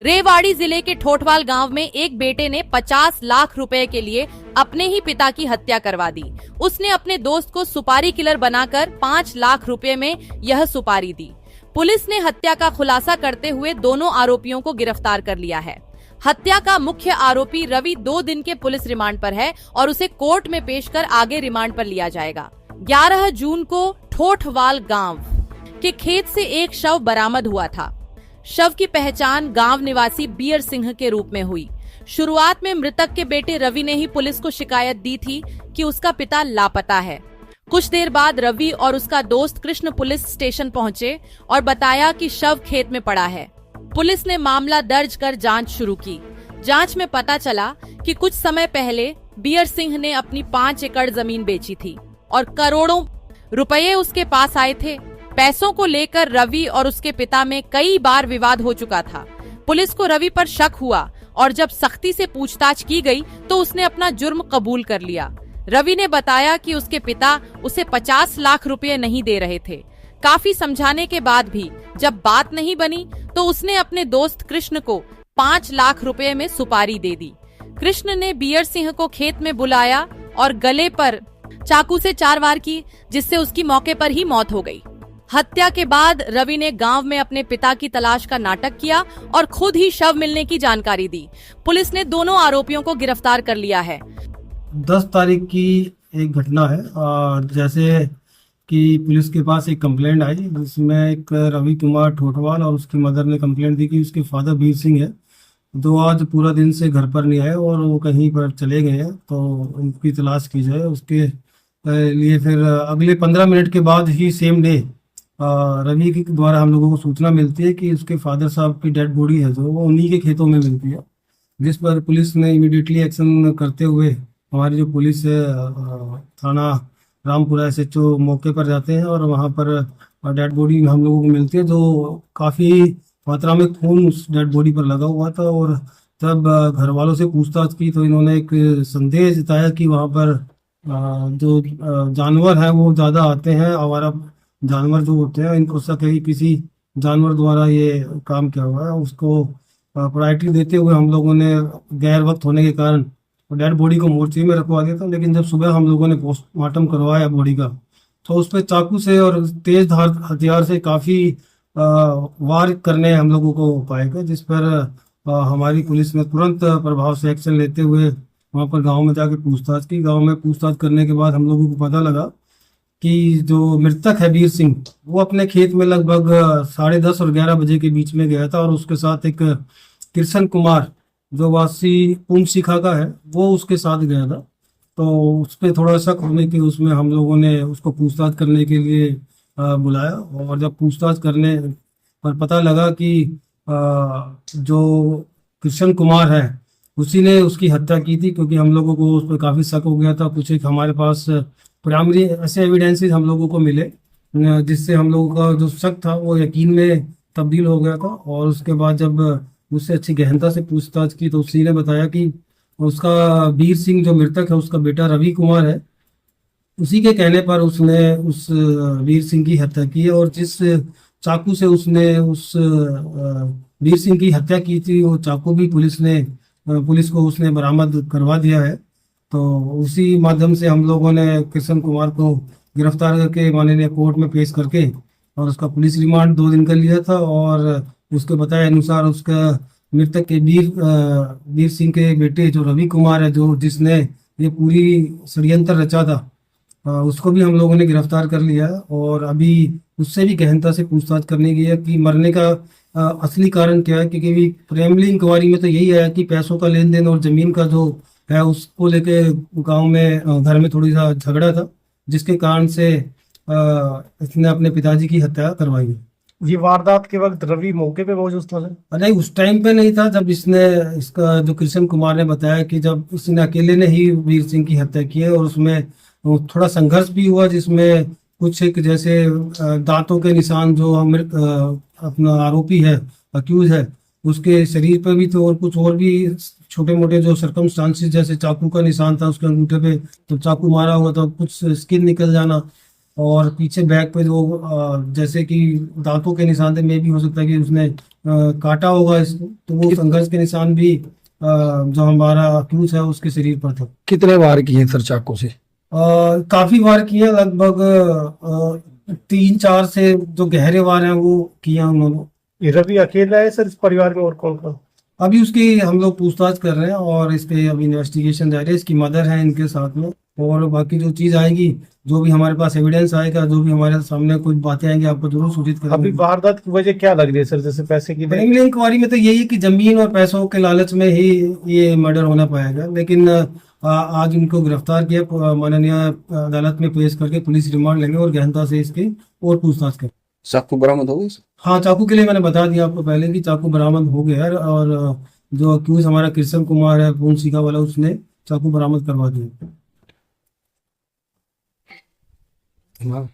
रेवाड़ी जिले के ठोठवाल गांव में एक बेटे ने 50 लाख रुपए के लिए अपने ही पिता की हत्या करवा दी। उसने अपने दोस्त को सुपारी किलर बनाकर 5 लाख रुपए में यह सुपारी दी। पुलिस ने हत्या का खुलासा करते हुए दोनों आरोपियों को गिरफ्तार कर लिया है। हत्या का मुख्य आरोपी रवि 2 दिन के पुलिस रिमांड पर है और उसे कोर्ट में पेश कर आगे रिमांड पर लिया जाएगा। 11 जून को ठोठवाल गांव के खेत से एक शव बरामद हुआ था। शव की पहचान गांव निवासी बियर सिंह के रूप में हुई। शुरुआत में मृतक के बेटे रवि ने ही पुलिस को शिकायत दी थी कि उसका पिता लापता है। कुछ देर बाद रवि और उसका दोस्त कृष्ण पुलिस स्टेशन पहुंचे और बताया कि शव खेत में पड़ा है। पुलिस ने मामला दर्ज कर जांच शुरू की। जांच में पता चला कि कुछ समय पहले बियर सिंह ने अपनी 5 एकड़ जमीन बेची थी और करोड़ों रुपए उसके पास आए थे। पैसों को लेकर रवि और उसके पिता में कई बार विवाद हो चुका था। पुलिस को रवि पर शक हुआ और जब सख्ती से पूछताछ की गई तो उसने अपना जुर्म कबूल कर लिया। रवि ने बताया कि उसके पिता उसे 50 लाख रुपए नहीं दे रहे थे। काफी समझाने के बाद भी जब बात नहीं बनी तो उसने अपने दोस्त कृष्ण को 5 लाख रुपए में सुपारी दे दी। कृष्ण ने बियर सिंह को खेत में बुलाया और गले पर चाकू से 4 वार की, जिससे उसकी मौके पर ही मौत हो गई। हत्या के बाद रवि ने गांव में अपने पिता की तलाश का नाटक किया और खुद ही शव मिलने की जानकारी दी। पुलिस ने दोनों आरोपियों को गिरफ्तार कर लिया है। 10 तारीख की एक घटना है और जैसे कि पुलिस के पास एक कंप्लेंट आई जिसमें एक रवि कुमार ठोठवाल और उसकी मदर ने कंप्लेंट दी कि उसके फादर वीर सिंह है, जो आज पूरा दिन से घर पर नहीं आए और वो कहीं पर चले गए हैं, तो उनकी तलाश की जाए। उसके लिए फिर अगले 15 मिनट के बाद ही सेम डे रवि के द्वारा हम लोगों को सूचना मिलती है कि उसके फादर साहब की डेड बॉडी है जो वो उन्हीं के खेतों में मिलती है, जिस पर पुलिस ने इमीडिएटली एक्शन करते हुए हमारी जो पुलिस है थाना रामपुरा SHO मौके पर जाते हैं और वहाँ पर डेड बॉडी हम लोगों को मिलती है, जो काफ़ी मात्रा में खून उस डेड बॉडी पर लगा हुआ था। और जब घर वालों से पूछताछ की तो इन्होंने एक संदेह जताया कि वहाँ पर जो जानवर हैं वो ज़्यादा आते हैं, आवारा जानवर जो होते हैं, इनको शक है कि किसी जानवर द्वारा ये काम किया हुआ है। उसको प्रायोरिटी देते हुए हम लोगों ने गैर वक्त होने के कारण डेड बॉडी को मोर्चे में रखवा दिया था। लेकिन जब सुबह हम लोगों ने पोस्टमार्टम करवाया बॉडी का तो उस पर चाकू से और तेज धार हथियार से काफ़ी वार करने हम लोगों को पाए गए, जिस पर हमारी पुलिस ने तुरंत प्रभाव से एक्शन लेते हुए वहाँ पर गाँव में जाकर पूछताछ की। गाँव में पूछताछ करने के बाद हम लोगों को पता लगा कि जो मृतक है वीर सिंह, वो अपने खेत में लगभग 10:30 और 11 बजे के बीच में गया था और उसके साथ एक कृष्ण कुमार जो वासी पुंछ शिखा का है वो उसके साथ गया था। तो उस पर थोड़ा शक होने की उसमें हम लोगों ने उसको पूछताछ करने के लिए बुलाया और जब पूछताछ करने पर पता लगा कि जो कृष्ण कुमार है उसी ने उसकी हत्या की थी, क्योंकि हम लोगों को उस पर काफ़ी शक हो गया था। कुछ एक हमारे पास प्राइमरी ऐसे एविडेंसेस हम लोगों को मिले जिससे हम लोगों का जो शक था वो यकीन में तब्दील हो गया था। और उसके बाद जब उससे अच्छी गहनता से पूछताछ की तो उसी ने बताया कि उसका वीर सिंह जो मृतक है उसका बेटा रवि कुमार है, उसी के कहने पर उसने उस वीर सिंह की हत्या की है। और जिस चाकू से उसने उस वीर सिंह की हत्या की थी वो चाकू भी पुलिस को उसने बरामद करवा दिया है। तो उसी माध्यम से हम लोगों ने कृष्ण कुमार को गिरफ्तार करके माननीय कोर्ट में पेश करके और उसका पुलिस रिमांड 2 दिन का लिया था। और उसके बताए अनुसार उसका मृतक के वीर सिंह के बेटे जो रवि कुमार है, जो जिसने ये पूरी षड्यंत्र रचा था, उसको भी हम लोगों ने गिरफ्तार कर लिया है। और अभी उससे भी गहनता से पूछताछ करने की है कि मरने का असली कारण क्या है, क्योंकि प्राइमरी इंक्वायरी में तो यही आया कि पैसों का लेन देन और जमीन का जो है उसको लेके गांव में घर में थोड़ी सा झगड़ा था, जिसके कारण से इसने अपने पिताजी की हत्या करवाई है। ये वारदात के वक्त रवि मौके पे मौजूद था? नहीं, उस टाइम पे नहीं था जब इसका जो कृष्ण कुमार ने बताया कि जब इसने अकेले ने ही वीर सिंह की हत्या की है और उसमें थोड़ा संघर्ष भी हुआ, जिसमें कुछ एक जैसे दांतों के निशान जो अपना आरोपी है, अक्यूज है, उसके शरीर पर भी थे और कुछ और भी छोटे मोटे जो सर्कमस्टांसेस जैसे चाकू का निशान था उसके अंगूठे पे, तो चाकू मारा हुआ था, कुछ स्किन निकल जाना और पीछे बैक पे जो जैसे कि दांतों के निशान थे, में भी हो सकता है कि उसने काटा होगा इसको, तो वो संघर्ष के निशान भी जो हमारा अक्यूज है उसके शरीर पर था। कितने वार किए सर चाकू से? काफी वार किए, लगभग 3-4 से जो गहरे वार हैं वो किए उन्होंने। ये रवि अकेला है सर इस परिवार में और कौन कौन? अभी उसकी हम लोग पूछताछ कर रहे हैं और इस पे अभी इन्वेस्टिगेशन जारी है। इसकी मदर है इनके साथ में, और बाकी जो चीज आएगी, जो भी हमारे पास एविडेंस आएगा, जो भी हमारे सामने कुछ बातें आएंगी, आपको जरूर सूचित अभी करेंगे। वारदात की वजह क्या लग रही है सर, जैसे पैसे की? प्रिलिमिनरी इंक्वायरी में तो यही है कि जमीन और पैसों के लालच में ही ये मर्डर होना पाएगा, लेकिन आज इनको गिरफ्तार किया, माननीय अदालत में पेश करके पुलिस रिमांड लेंगे और गहनता से इसकी और पूछताछ करें। चाकू बरामद हो गई सर? हाँ, चाकू के लिए मैंने बता दिया आपको पहले कि चाकू बरामद हो गया है, और जो अक्यूज हमारा कृष्ण कुमार है पूंछिका वाला, उसने चाकू बरामद करवा दिया। हाँ।